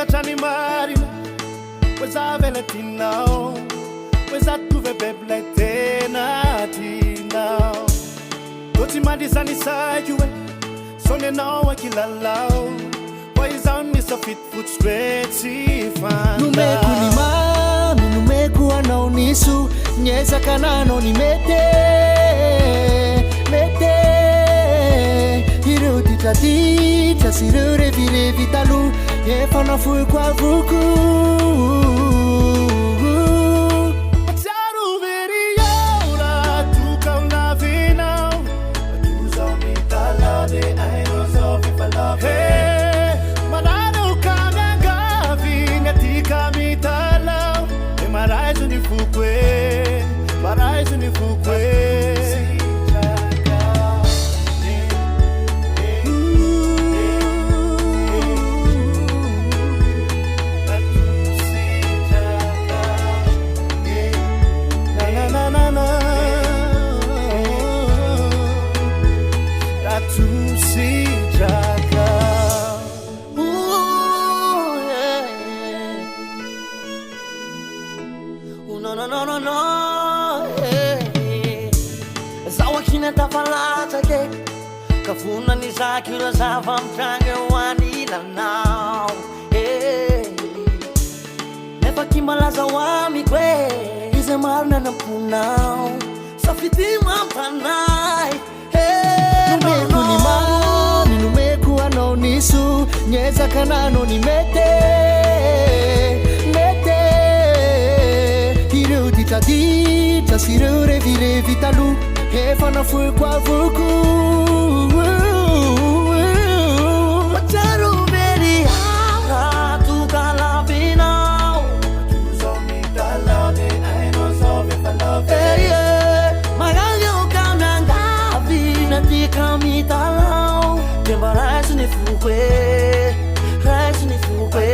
Trani marina, weza vele tinao, weza tuve beble tena tinao. Doti madizani sayuwe, sonye nao wakilalao. Boys on me so fit foot straight si fanda. Numeku ni mami, numeku anaonisu, nyeza kanano ni mete. Hiru tita tita, siru revi vitalu, efana fui kwa vuku. No, zawa kineta falata ke kafuna ni zakira zava mtrange wanila now never kimalaza wami kwe ize marna na punao safiti mampanai numeku ni mami numeku anonisu nyeza kanano ni mete tita siru revi vitalu efana fui kwa vuku. Wacharu veri hara tu kalabinao. Tuzo mi kalade I know so if I love it. Magalyo kamanga vina tika mi talao. Temba rise ni fukwe, rise ni fukwe.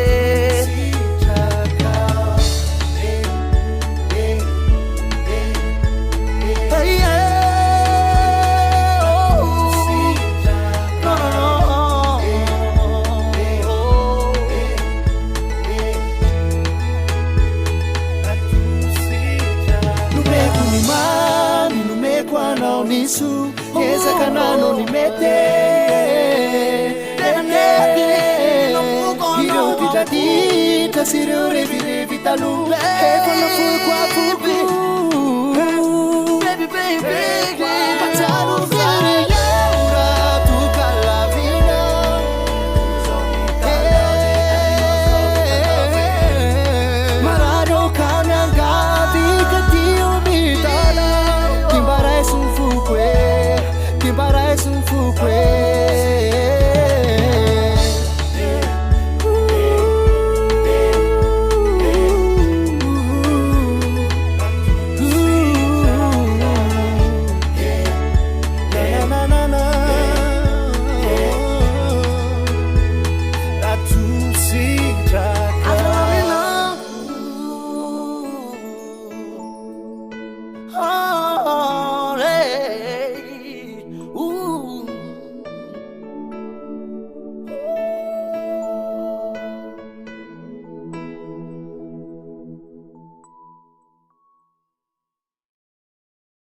Nisu eza kanano ni mete Hiro tita tita siru revi vitalu Efana fui kwa fuku Baby, baby, baby